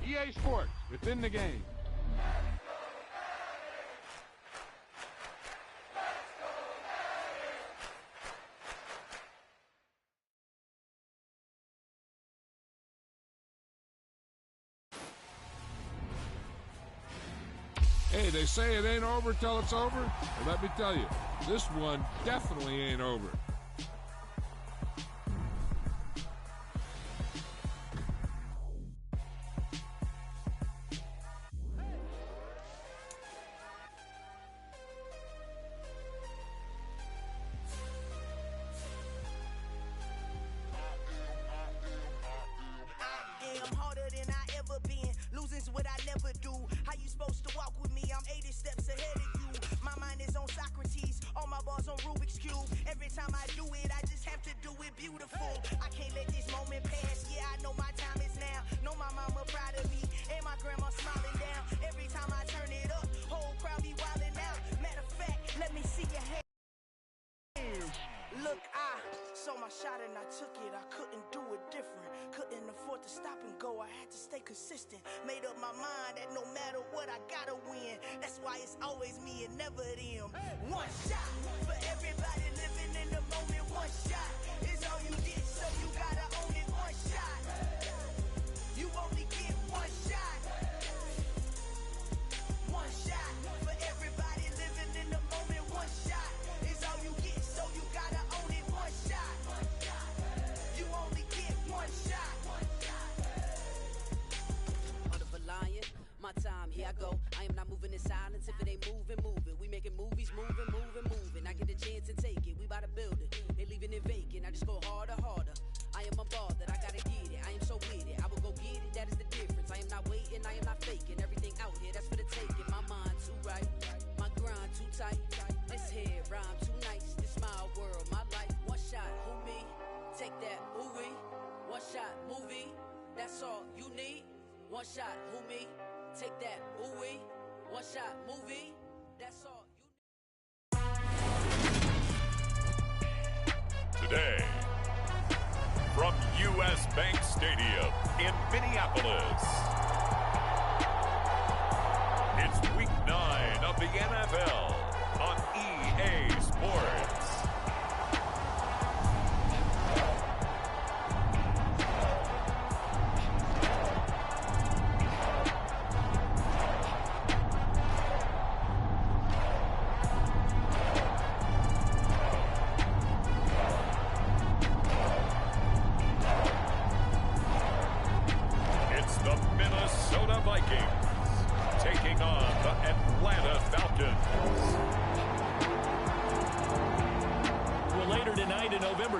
EA Sports. It's in the game. Hey, they say it ain't over till it's over. Well, let me tell you, this one definitely ain't over. Consistent, made up my mind that no matter what I gotta win. That's why it's always me and never them. One shot for everybody living in the moment. One shot is all you get, so you gotta own it. One shot, you only get one shot. One shot for everybody living in the moment. One shot is all you get, so you gotta own it. One shot, you only get one shot. My time, here I go. I am not moving in silence. If it ain't moving, move it. We making movies, moving. I get a chance to take it. We bout to build it. They leaving it vacant. I just go harder. I am a ball that I gotta get it. I am so with it. I will go get it. That is the difference. I am not waiting. I am not faking. Everything out here, that's for the taking. My mind too right. My grind too tight. This here rhyme too nice. This my world, my life. One shot, who me? Take that, ooh wee. One shot, movie. That's all you need. One shot, who me? Take that, ooh-wee, one shot movie, that's all you need. Today, from U.S. Bank Stadium in Minneapolis, it's Week 9 of the NFL on EA Sports.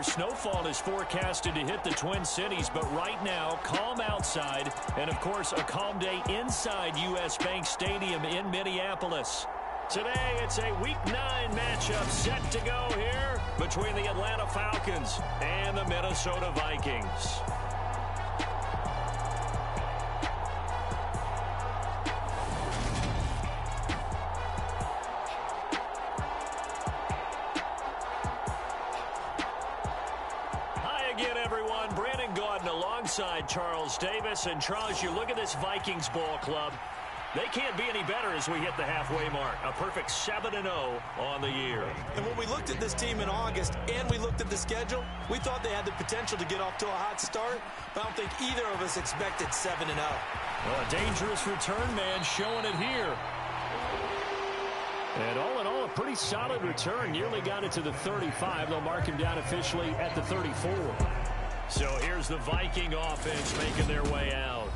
Snowfall is forecasted to hit the Twin Cities, but right now, calm outside, and of course, a calm day inside U.S. Bank Stadium in Minneapolis. Today, it's a Week 9 matchup set to go here between the Atlanta Falcons and the Minnesota Vikings. Alongside Charles Davis. And Charles, you look at this Vikings ball club. They can't be any better as we hit the halfway mark. A perfect 7-0 on the year. And when we looked at this team in August and we looked at the schedule, we thought they had the potential to get off to a hot start, but I don't think either of us expected 7-0. Well, a dangerous return man showing it here. And all in all, a pretty solid return. Nearly got it to the 35. They'll mark him down officially at the 34. So here's the Viking offense making their way out.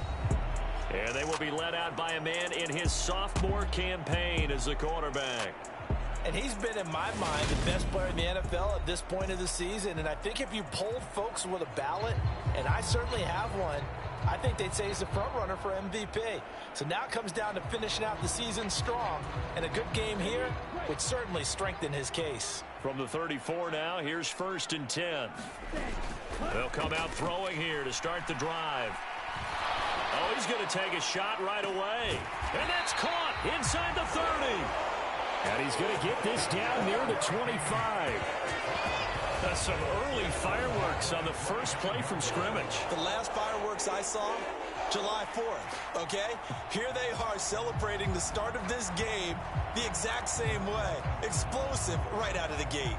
And they will be led out by a man in his sophomore campaign as the quarterback. And he's been, in my mind, the best player in the NFL at this point of the season. And I think if you polled folks with a ballot, and I certainly have one, I think they'd say he's the front runner for MVP. So now it comes down to finishing out the season strong. And a good game here would certainly strengthen his case. From the 34 now, here's 1st and 10. They'll come out throwing here to start the drive. Oh, he's going to take a shot right away. And that's caught inside the 30. And he's going to get this down near the 25. Some early fireworks on the first play from scrimmage. The last fireworks I saw, July 4th, okay? Here they are celebrating the start of this game the exact same way. Explosive right out of the gate.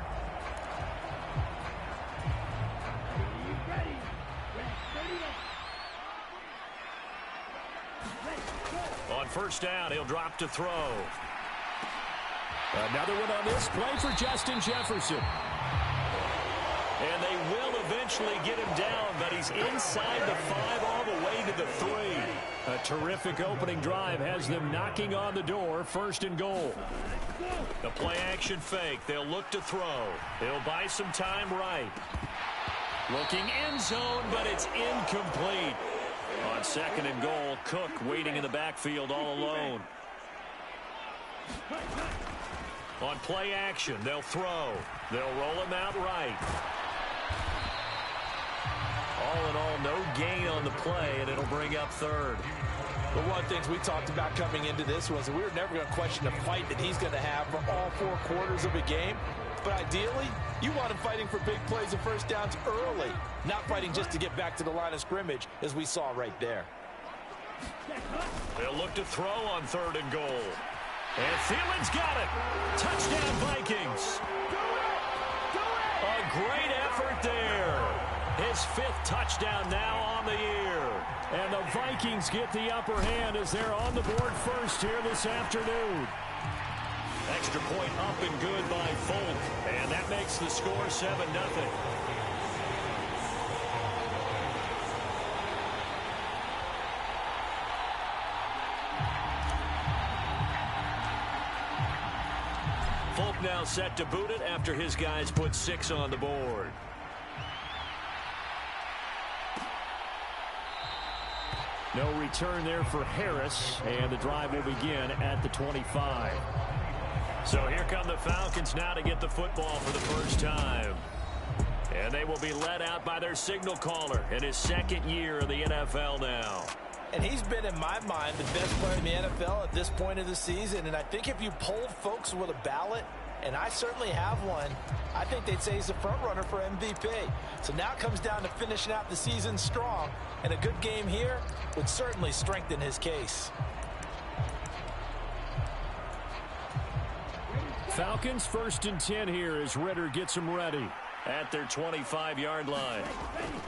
On first down, he'll drop to throw. Another one on this play for Justin Jefferson. And they will eventually get him down, but he's inside the 5 all the way to the 3. A terrific opening drive has them knocking on the door, first and goal. The play-action fake. They'll look to throw. They'll buy some time right. Looking end zone, but it's incomplete. On second and goal, Cook waiting in the backfield all alone. On play action, they'll throw. They'll roll him out right. All in all, no gain on the play, and it'll bring up third. Well, one of the things we talked about coming into this was that we were never going to question the fight that he's going to have for all 4 quarters of a game. But ideally, you want him fighting for big plays and first downs early, not fighting just to get back to the line of scrimmage, as we saw right there. They'll look to throw on third and goal. And Thielen's got it. Touchdown, Vikings. A great effort there. His 5th touchdown now on the year. And the Vikings get the upper hand as they're on the board first here this afternoon. Extra point up and good by Folk. And that makes the score 7-0. Folk now set to boot it after his guys put 6 on the board. No return there for Harris, and the drive will begin at the 25. So here come the Falcons now to get the football for the first time. And they will be led out by their signal caller in his 2nd year of the NFL now. And he's been, in my mind, the best player in the NFL at this point of the season. And I think if you polled folks with a ballot, and I certainly have one, I think they'd say he's the front runner for MVP. So now it comes down to finishing out the season strong. And a good game here would certainly strengthen his case. Falcons 1st and 10 here as Ritter gets them ready at their 25-yard line.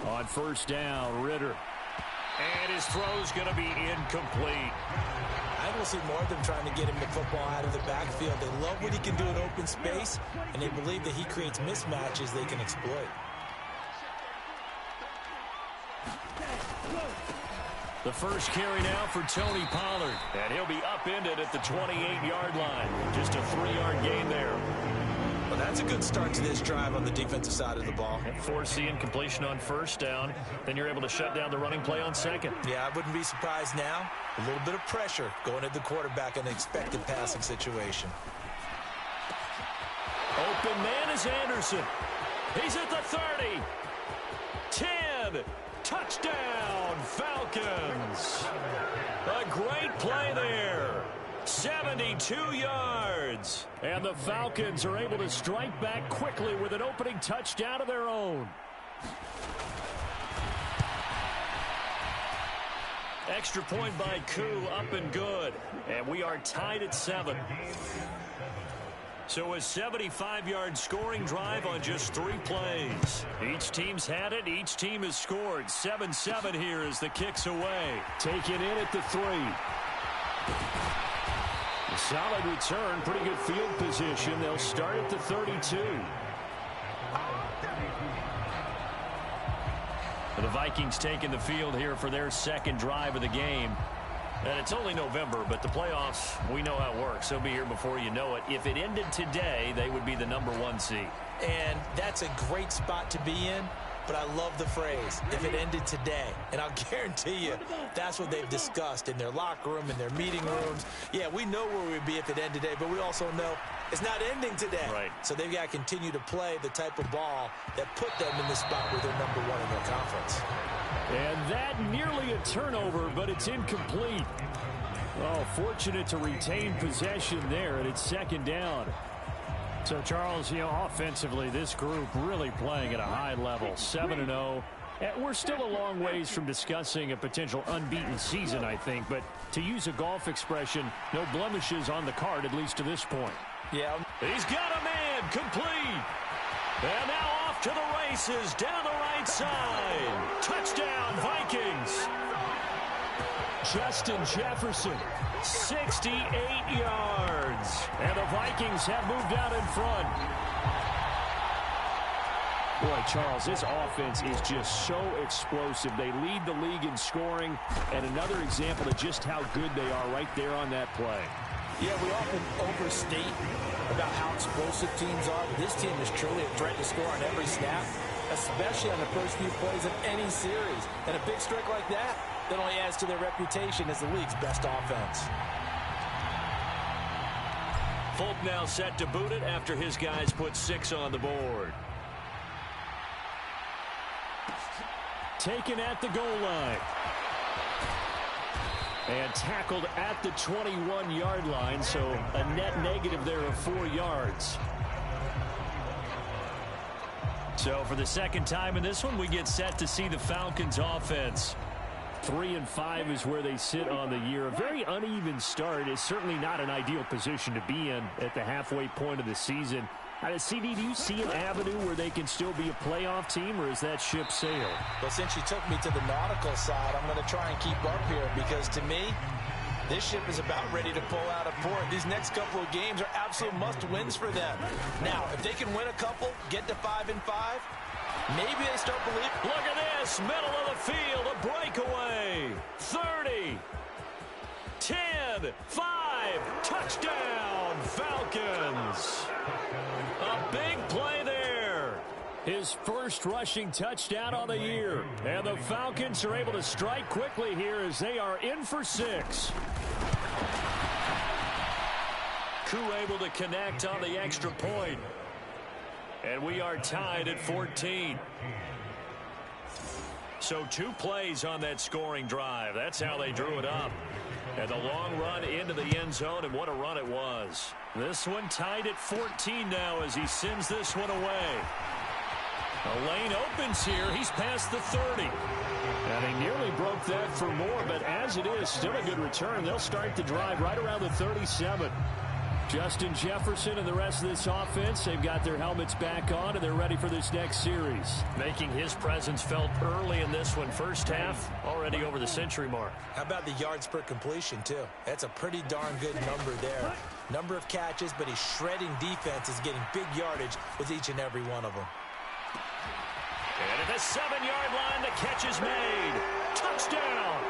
On first down, Ritter. And his throw's going to be incomplete. I will see more of them trying to get him the football out of the backfield. They love what he can do in open space, and they believe that he creates mismatches they can exploit. The first carry now for Tony Pollard. And he'll be upended at the 28-yard line. Just a 3-yard gain there. Well, that's a good start to this drive on the defensive side of the ball. And force the incompletion on first down. Then you're able to shut down the running play on second. Yeah, I wouldn't be surprised now. A little bit of pressure going at the quarterback in an expected passing situation. Open man is Anderson. He's at the 30. 10. Touchdown, Falcons. A great play there. 72 yards. And the Falcons are able to strike back quickly with an opening touchdown of their own. Extra point by Koo, up and good. And we are tied at 7. So a 75-yard scoring drive on just 3 plays. Each team's had it. Each team has scored. 7-7 here as the kick's away. Taken in at the 3. A solid return. Pretty good field position. They'll start at the 32. The Vikings taking the field here for their 2nd drive of the game. And it's only November, but the playoffs, we know how it works. They'll be here before you know it. If it ended today, they would be the #1 seed. And that's a great spot to be in, but I love the phrase, if it ended today. And I'll guarantee you that's what they've discussed in their locker room, in their meeting rooms. Yeah, we know where we'd be if it ended today, but we also know it's not ending today. Right. So they've got to continue to play the type of ball that put them in the spot where they're #1 in their conference. And that nearly a turnover, but it's incomplete. Oh, fortunate to retain possession there, and it's 2nd down. So, Charles, offensively, this group really playing at a high level, 7-0. We're still a long ways from discussing a potential unbeaten season, I think. But to use a golf expression, no blemishes on the card, at least to this point. Yeah. He's got a man complete. And now off to the races down the right side. Touchdown, Vikings. Justin Jefferson, 68 yards. And the Vikings have moved out in front. Boy, Charles, this offense is just so explosive. They lead the league in scoring, and another example of just how good they are right there on that play. Yeah, we often overstate about how explosive teams are, but this team is truly a threat to score on every snap, especially on the first few plays of any series. And a big streak like that only adds to their reputation as the league's best offense. Folk now set to boot it after his guys put 6 on the board. Taken at the goal line. And tackled at the 21-yard line, so a net negative there of 4 yards. So for the second time in this one, we get set to see the Falcons offense. 3-5 is where they sit on the year. A very uneven start is certainly not an ideal position to be in at the halfway point of the season. CD, do you see an avenue where they can still be a playoff team, or is that ship sailed? Well, since you took me to the nautical side, I'm going to try and keep up here because, to me, this ship is about ready to pull out of port. These next couple of games are absolute must-wins for them. Now, if they can win a couple, get to 5-5, maybe they start believing. Look at this, middle of the field, a breakaway. 30, 10, 5, touchdown, Falcons. A big play there. His first rushing touchdown on the year. And the Falcons are able to strike quickly here as they are in for 6. Koo able to connect on the extra point. And we are tied at 14. So 2 plays on that scoring drive. That's how they drew it up. And the long run into the end zone, and what a run it was. This one tied at 14 now as he sends this one away. The lane opens here. He's past the 30. And he nearly broke that for more, but as it is, still a good return. They'll start the drive right around the 37. Justin Jefferson and the rest of this offense, they've got their helmets back on, and they're ready for this next series. Making his presence felt early in this one. First half, already over the century mark. How about the yards per completion, too? That's a pretty darn good number there. Number of catches, but he's shredding defense, is getting big yardage with each and every one of them. And at the 7-yard line, the catch is made. Touchdown!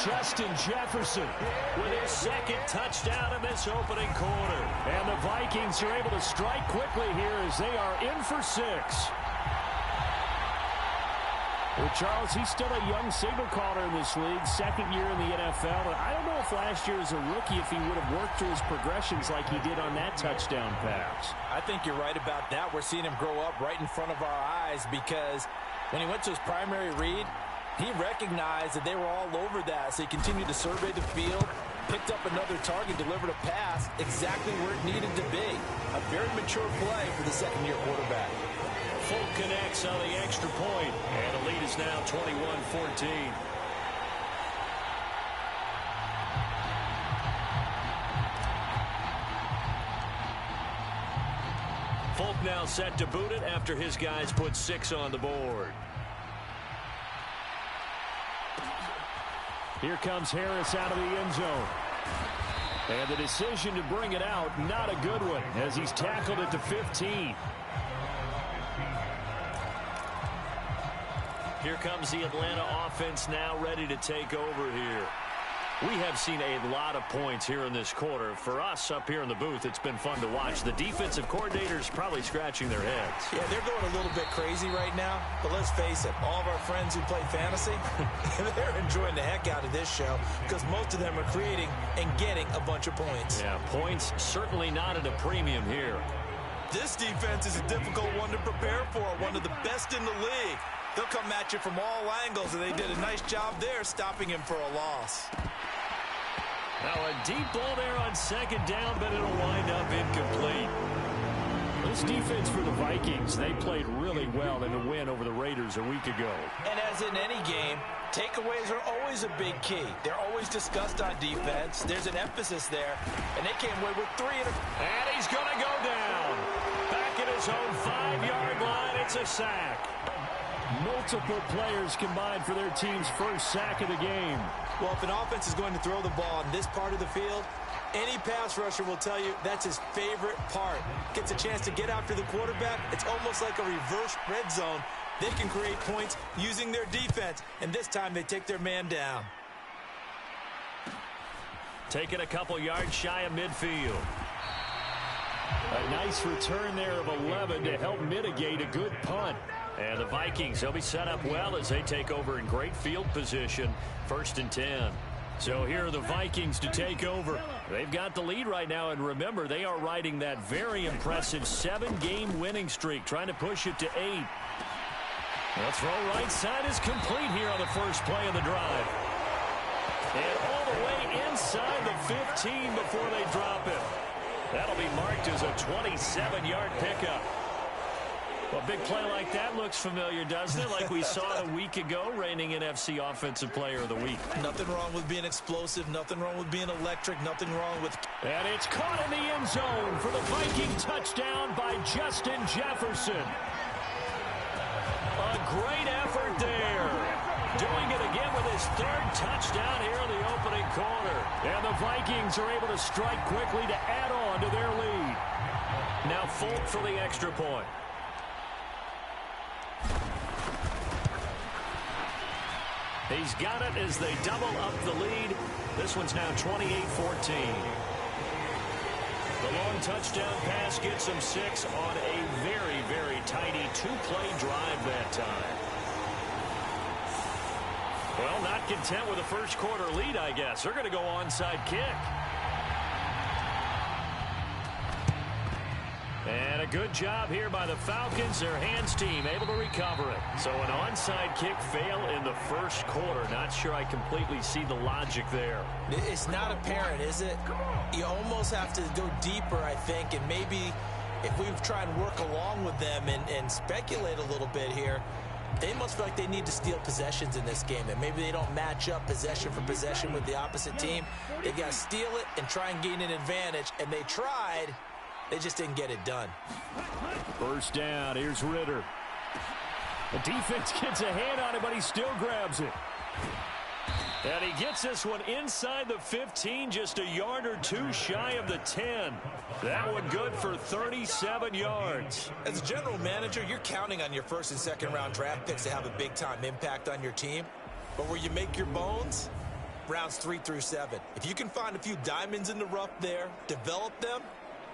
Justin Jefferson with his second touchdown in this opening quarter. And the Vikings are able to strike quickly here as they are in for 6. Well, Charles, he's still a young signal caller in this league, second year in the NFL. And I don't know if last year as a rookie if he would have worked through his progressions like he did on that touchdown pass. I think you're right about that. We're seeing him grow up right in front of our eyes because when he went to his primary read, he recognized that they were all over that, so he continued to survey the field, picked up another target, delivered a pass exactly where it needed to be. A very mature play for the second-year quarterback. Folk connects on the extra point, and the lead is now 21-14. Folk now set to boot it after his guys put 6 on the board. Here comes Harris out of the end zone. And the decision to bring it out, not a good one, as he's tackled at the 15. Here comes the Atlanta offense now ready to take over here. We have seen a lot of points here in this quarter. For us up here in the booth, it's been fun to watch. The defensive coordinators probably scratching their heads. Yeah, they're going a little bit crazy right now. But let's face it, all of our friends who play fantasy, they're enjoying the heck out of this show because most of them are creating and getting a bunch of points. Yeah, points certainly not at a premium here. This defense is a difficult one to prepare for, one of the best in the league. They'll come at you from all angles, and they did a nice job there stopping him for a loss. Now a deep ball there on second down, but it'll wind up incomplete. This defense for the Vikings, they played really well in the win over the Raiders a week ago. And as in any game, takeaways are always a big key. They're always discussed on defense. There's an emphasis there, and they came away with 3. And he's going to go down. Back at his own 5-yard line, it's a sack. Multiple players combined for their team's first sack of the game. Well, if an offense is going to throw the ball on this part of the field, any pass rusher will tell you that's his favorite part. Gets a chance to get after the quarterback. It's almost like a reverse red zone. They can create points using their defense, and this time they take their man down. Taking a couple yards shy of midfield. A nice return there of 11 to help mitigate a good punt. And the Vikings, they'll be set up well as they take over in great field position, 1st and 10. So here are the Vikings to take over. They've got the lead right now, and remember, they are riding that very impressive 7-game winning streak, trying to push it to 8. The throw right side is complete here on the first play of the drive. And all the way inside the 15 before they drop it. That'll be marked as a 27-yard pickup. Well, a big play like that looks familiar, doesn't it? Like we saw a week ago, reigning NFC Offensive Player of the Week. Nothing wrong with being explosive. Nothing wrong with being electric. Nothing wrong with... And it's caught in the end zone for the Viking touchdown by Justin Jefferson. A great effort there. Doing it again with his 3rd touchdown here in the opening quarter. And the Vikings are able to strike quickly to add on to their lead. Now Folk for the extra point. He's got it as they double up the lead. This one's now 28-14. The long touchdown pass gets them 6 on a very, very tidy 2-play drive that time. Well, not content with a first quarter lead, I guess. They're going to go onside kick. And a good job here by the Falcons, their hands team, able to recover it. So an onside kick fail in the first quarter. Not sure I completely see the logic there. It's not apparent, is it? You almost have to go deeper, I think, and maybe if we try and work along with them and speculate a little bit here, they must feel like they need to steal possessions in this game, and maybe they don't match up possession for possession with the opposite team. They've got to steal it and try and gain an advantage, and they tried. They just didn't get it done. First down, here's Ritter. The defense gets a hand on it, but he still grabs it. And he gets this one inside the 15, just a yard or 2 shy of the 10. That one good for 37 yards. As a general manager, you're counting on your first and second round draft picks to have a big-time impact on your team. But where you make your bones, rounds 3 through 7. If you can find a few diamonds in the rough there, develop them,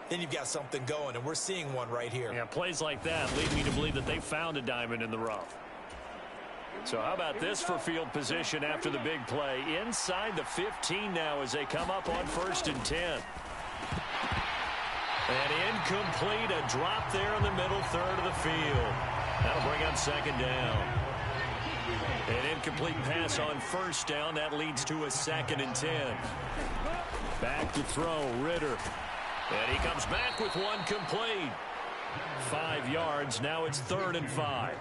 then you've got something going, and we're seeing one right here. Yeah, plays like that lead me to believe that they found a diamond in the rough. So how about this for field position after the big play? Inside the 15 now as they come up on 1st and 10. And incomplete, a drop there in the middle third of the field. That'll bring up 2nd down. An incomplete pass on 1st down. That leads to a 2nd and 10. Back to throw, Ritter. And he comes back with one complete. 5 yards. Now it's 3rd and 5.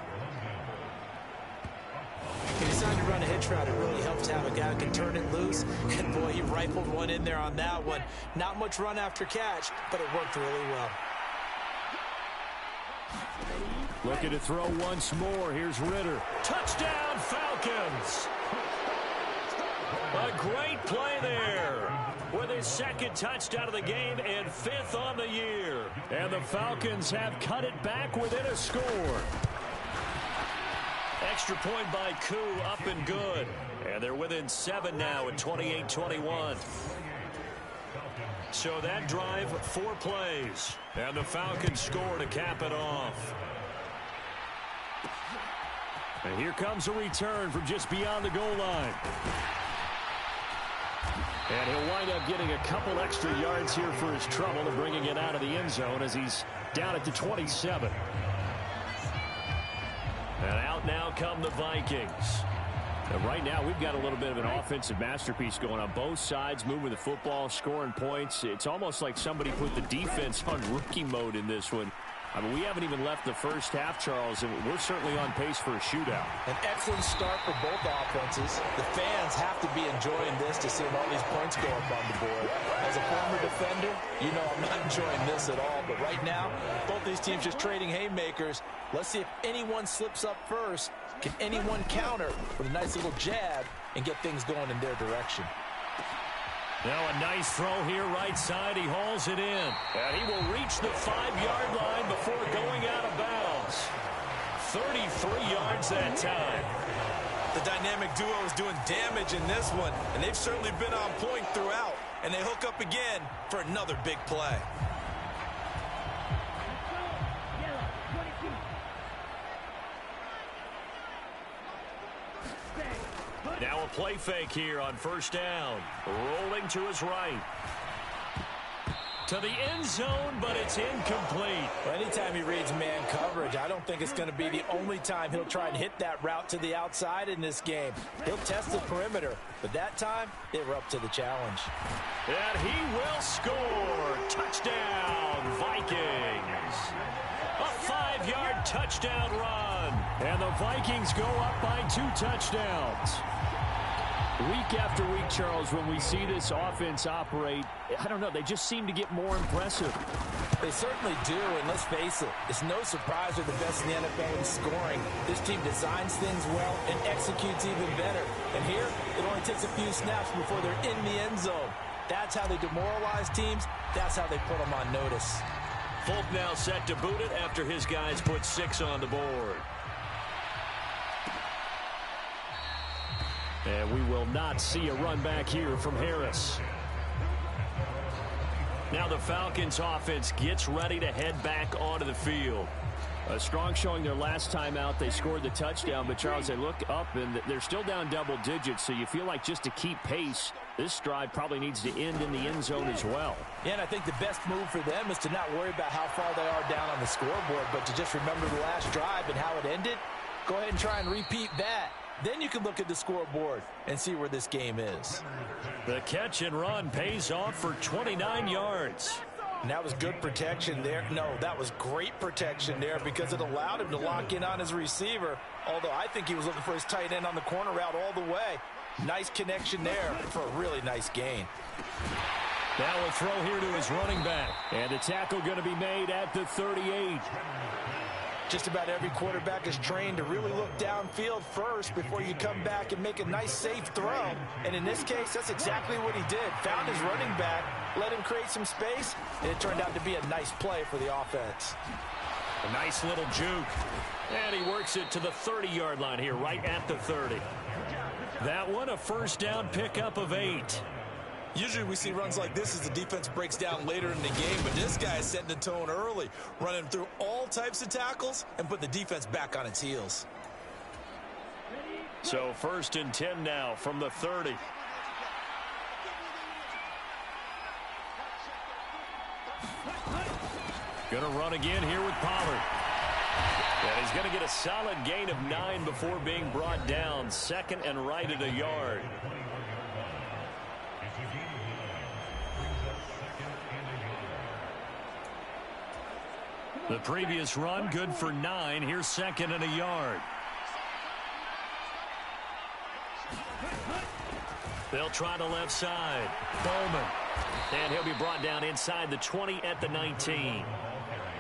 He decided to run a hitch route. It really helps to have a guy who can turn it loose. And, boy, he rifled one in there on that one. Not much run after catch, but it worked really well. Looking to throw once more. Here's Ritter. Touchdown, Falcons! A great play there with his 2nd touchdown of the game and 5th on the year. And the Falcons have cut it back within a score. Extra point by Koo, up and good. And they're within 7 now at 28-21. So that drive, 4 plays. And the Falcons score to cap it off. And here comes a return from just beyond the goal line. And he'll wind up getting a couple extra yards here for his trouble and bringing it out of the end zone as he's down at the 27. And out now come the Vikings. And right now, we've got a little bit of an offensive masterpiece going on both sides, moving the football, scoring points. It's almost like somebody put the defense on rookie mode in this one. I mean, we haven't even left the first half, Charles, and we're certainly on pace for a shootout. An excellent start for both offenses. The fans have to be enjoying this to see all these points go up on the board. As a former defender, you know I'm not enjoying this at all. But right now, both these teams just trading haymakers. Let's see if anyone slips up first. Can anyone counter with a nice little jab and get things going in their direction? Now a nice throw here right side. He hauls it in. And he will reach the 5-yard line before going out of bounds. 33 yards that time. The dynamic duo is doing damage in this one, and they've certainly been on point throughout. And they hook up again for another big play. Now a play fake here on first down. Rolling to his right. To the end zone, but it's incomplete. Well, anytime he reads man coverage, I don't think it's going to be the only time he'll try and hit that route to the outside in this game. He'll test the perimeter, but that time, they were up to the challenge. And he will score. Touchdown, Vikings. A 5-yard touchdown run. And the Vikings go up by 2 touchdowns. Week after week, Charles, when we see this offense operate, I don't know, they just seem to get more impressive. They certainly do, and let's face it, it's no surprise they're the best in the NFL in scoring. This team designs things well and executes even better. And here, it only takes a few snaps before they're in the end zone. That's how they demoralize teams. That's how they put them on notice. Folk now set to boot it after his guys put 6 on the board. And we will not see a run back here from Harris. Now the Falcons offense gets ready to head back onto the field. A strong showing their last time out. They scored the touchdown, but Charles, they look up and they're still down double digits, so you feel like just to keep pace, this drive probably needs to end in the end zone as well. Yeah, and I think the best move for them is to not worry about how far they are down on the scoreboard, but to just remember the last drive and how it ended. Go ahead and try and repeat that. Then you can look at the scoreboard and see where this game is. The catch and run pays off for 29 yards. And that was good protection there. No, that was great protection there because it allowed him to lock in on his receiver, although I think he was looking for his tight end on the corner route all the way. Nice connection there for a really nice gain. Now a throw here to his running back. And the tackle going to be made at the 38. Just about every quarterback is trained to really look downfield first before you come back and make a nice, safe throw. And in this case, that's exactly what he did. Found his running back, let him create some space, and it turned out to be a nice play for the offense. A nice little juke. And he works it to the 30-yard line here, right at the 30. That one, a first down pickup of 8. Usually we see runs like this as the defense breaks down later in the game, but this guy is setting the tone early, running through all types of tackles and put the defense back on its heels. So 1st and 10 now from the 30. Gonna run again here with Pollard. And he's gonna get a solid gain of 9 before being brought down. 2nd and right at a yard. The previous run good for 9. Here's 2nd and a yard. They'll try the left side. Bowman. And he'll be brought down inside the 20 at the 19.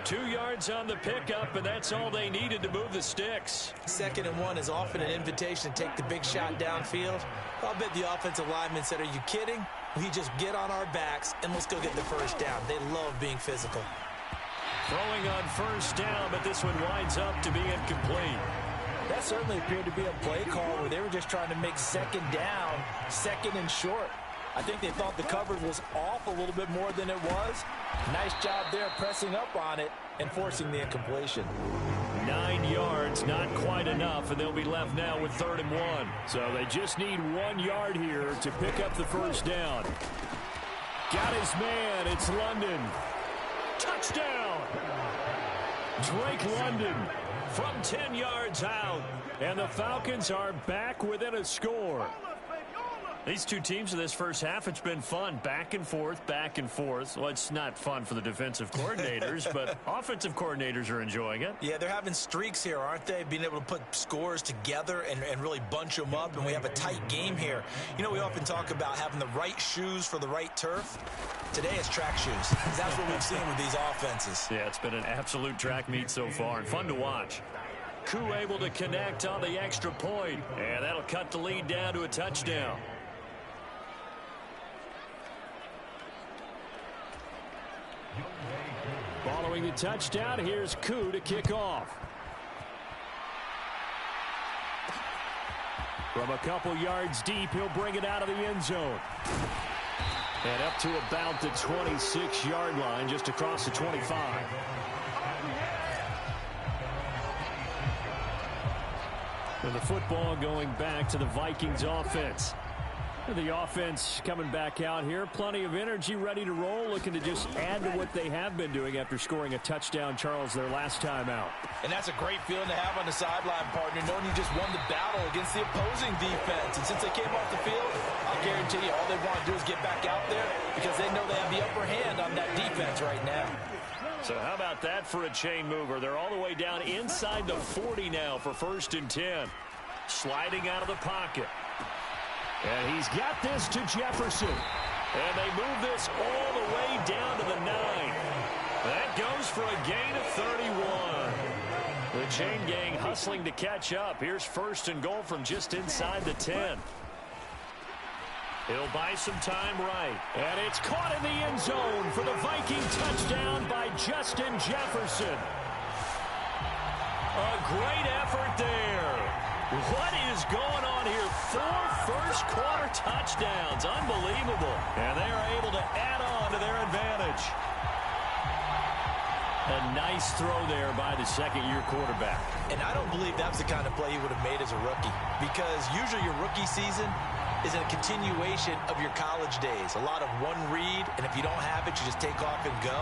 2 yards on the pickup, and that's all they needed to move the sticks. 2nd and 1 is often an invitation to take the big shot downfield. I'll bet the offensive lineman said, "Are you kidding? We just get on our backs and let's go get the first down." They love being physical. Throwing on first down, but this one winds up to be incomplete. That certainly appeared to be a play call where they were just trying to make 2nd down, 2nd and short. I think they thought the coverage was off a little bit more than it was. Nice job there pressing up on it and forcing the incompletion. 9 yards, not quite enough, and they'll be left now with 3rd and 1. So they just need 1 yard here to pick up the first down. Got his man. It's London. Touchdown! Drake London from 10 yards out. And the Falcons are back within a score. These two teams in this first half, it's been fun. Back and forth, back and forth. Well, it's not fun for the defensive coordinators, but offensive coordinators are enjoying it. Yeah, they're having streaks here, aren't they? Being able to put scores together and really bunch them up, and we have a tight game here. You know, we often talk about having the right shoes for the right turf. Today it's track shoes. That's what we've seen with these offenses. Yeah, it's been an absolute track meet so far, and fun to watch. Koo able to connect on the extra point, and that'll cut the lead down to a touchdown. Following the touchdown, here's Koo to kick off. From a couple yards deep, he'll bring it out of the end zone. And up to about the 26-yard line, just across the 25. And the football going back to the Vikings offense. The offense coming back out here. Plenty of energy, ready to roll, looking to just add to what they have been doing after scoring a touchdown, Charles, their last time out. And that's a great feeling to have on the sideline, partner, knowing you just won the battle against the opposing defense. And since they came off the field, I'll guarantee you all they want to do is get back out there because they know they have the upper hand on that defense right now. So how about that for a chain mover? They're all the way down inside the 40 now for 1st and 10. Sliding out of the pocket. And he's got this to Jefferson. And they move this all the way down to the 9. That goes for a gain of 31. The chain gang hustling to catch up. Here's 1st and goal from just inside the 10. He'll buy some time right. And it's caught in the end zone for the Viking touchdown by Justin Jefferson. A great effort there. What is going on here? 4 first-quarter touchdowns. Unbelievable. And they are able to add on to their advantage. A nice throw there by the second-year quarterback. And I don't believe that's the kind of play he would have made as a rookie. Because usually your rookie season is a continuation of your college days. A lot of one read, and if you don't have it, you just take off and go.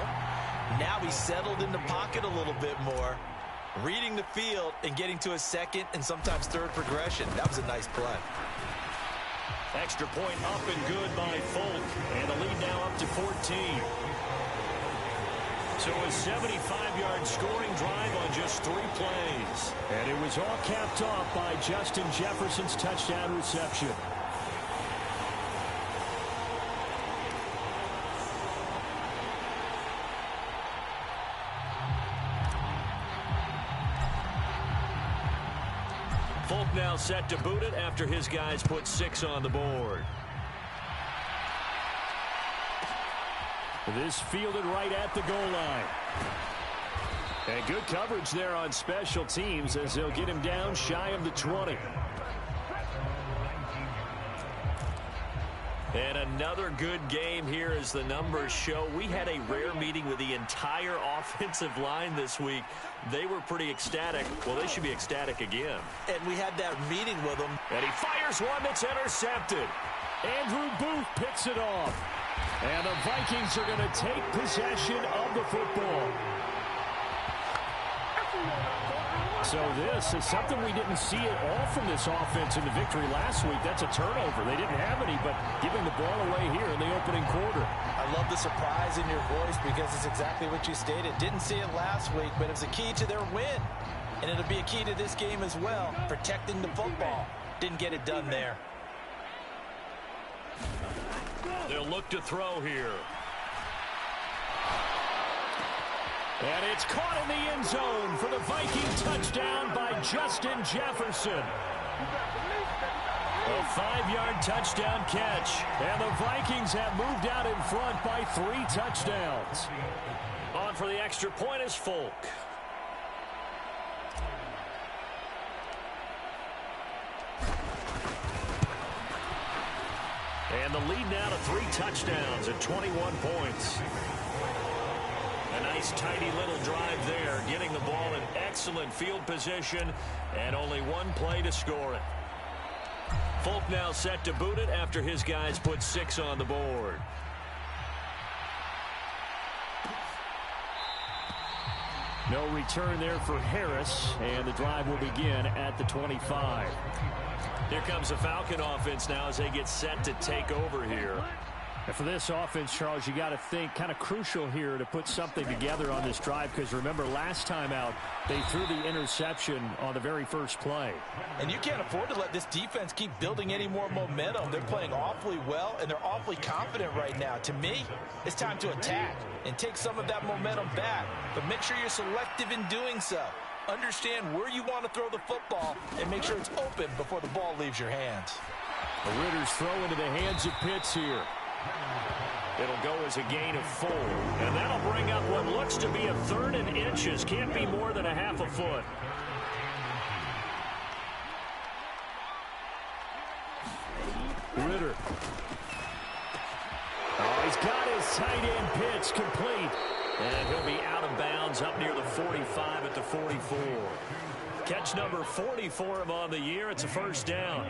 Now he's settled in the pocket a little bit more, reading the field and getting to a second and sometimes third progression. That was a nice play. Extra point up and good by Folk. And the lead now up to 14. So a 75-yard scoring drive on just 3 plays. And it was all capped off by Justin Jefferson's touchdown reception. Folk now set to boot it after his guys put 6 on the board. This fielded right at the goal line. And good coverage there on special teams as they'll get him down shy of the 20. And another good game here as the numbers show. We had a rare meeting with the entire offensive line this week. They were pretty ecstatic. Well, they should be ecstatic again. And we had that meeting with them. And he fires one that's intercepted. Andrew Booth picks it off. And the Vikings are going to take possession of the football. So this is something we didn't see at all from this offense in the victory last week. That's a turnover. They didn't have any, but giving the ball away here in the opening quarter. I love the surprise in your voice because it's exactly what you stated. Didn't see it last week, but it was a key to their win. And it'll be a key to this game as well, protecting the football. Didn't get it done there. They'll look to throw here. And it's caught in the end zone for the Viking touchdown by Justin Jefferson. A 5-yard touchdown catch. And the Vikings have moved out in front by 3 touchdowns. On for the extra point is Folk. And the lead now to 3 touchdowns at 21 points. A nice, tidy little drive there, getting the ball in excellent field position, and only 1 play to score it. Folk now set to boot it after his guys put 6 on the board. No return there for Harris, and the drive will begin at the 25. Here comes the Falcon offense now as they get set to take over here. And for this offense, Charles, you got to think kind of crucial here to put something together on this drive, because remember last time out they threw the interception on the very first play. And you can't afford to let this defense keep building any more momentum. They're playing awfully well, and they're awfully confident right now. To me, it's time to attack and take some of that momentum back, but make sure you're selective in doing so. Understand where you want to throw the football and make sure it's open before the ball leaves your hands. The Ritter's throw into the hands of Pitts here. It'll go as a gain of 4. And that'll bring up what looks to be a 3rd and inches. Can't be more than a half a foot. Ritter. Oh, he's got his tight end Pitts complete. And he'll be out of bounds up near the 45 at the 44. Catch number 40 for him on the year. It's a first down.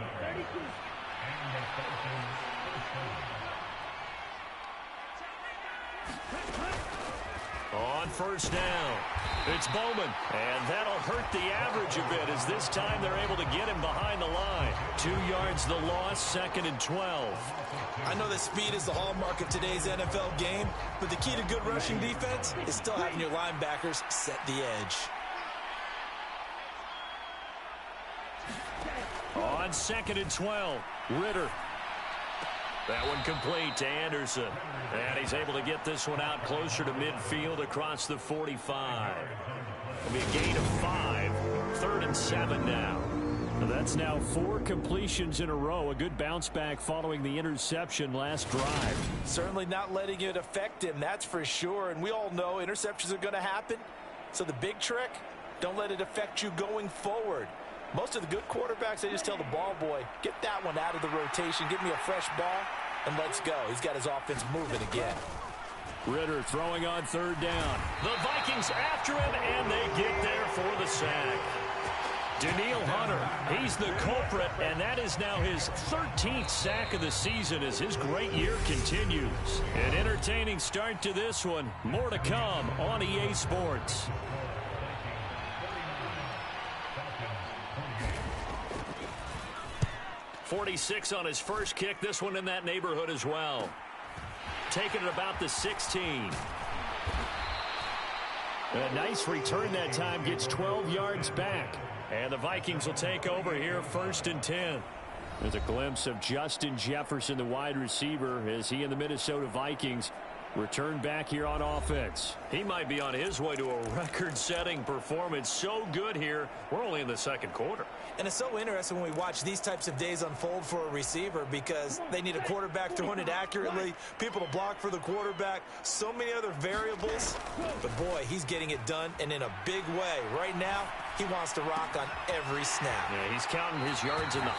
On first down, it's Bowman, and that'll hurt the average a bit as this time they're able to get him behind the line. 2 yards the loss, 2nd and 12. I know that speed is the hallmark of today's NFL game, but the key to good rushing defense is still having your linebackers set the edge. On 2nd and 12, Ritter. That one complete to Anderson. And he's able to get this one out closer to midfield across the 45. It'll be a gain of 5. 3rd and 7 now. That's now 4 completions in a row. A good bounce back following the interception last drive. Certainly not letting it affect him, that's for sure. And we all know interceptions are going to happen. So the big trick, don't let it affect you going forward. Most of the good quarterbacks, they just tell the ball boy, get that one out of the rotation, give me a fresh ball, and let's go. He's got his offense moving again. Ritter throwing on 3rd down. The Vikings after him, and they get there for the sack. Daniil Hunter, he's the culprit, and that is now his 13th sack of the season as his great year continues. An entertaining start to this one. More to come on EA Sports. .46 on his first kick. This one in that neighborhood as well. Taking it about the 16. A nice return that time. Gets 12 yards back. And the Vikings will take over here 1st and 10. There's a glimpse of Justin Jefferson, the wide receiver, as he and the Minnesota Vikings return back here on offense. He might be on his way to a record-setting performance. So good here. We're only in the 2nd quarter. And it's so interesting when we watch these types of days unfold for a receiver because they need a quarterback throwing it accurately, people to block for the quarterback, so many other variables. But, boy, he's getting it done, and in a big way. Right now, he wants to rock on every snap. Yeah, he's counting his yards in the